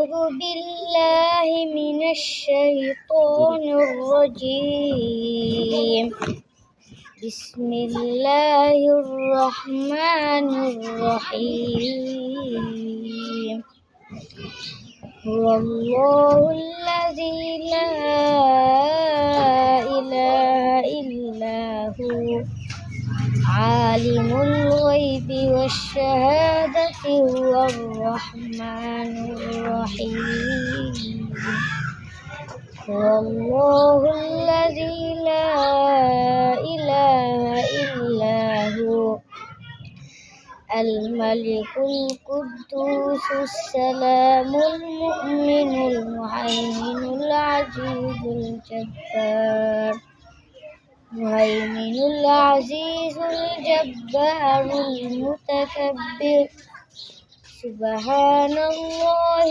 أعوذ بالله من الشيطان الرجيم. بسم الله الرحمن الرحيم. هو الله الذي لا إله إلا هو عالم الغيب والشهادة هو الرحمن الرحيم. هو الله الذي لا إله إلا هو الملك القدوس السلام المؤمن المهيمن العزيز الجبار المتكبر. سبحان الله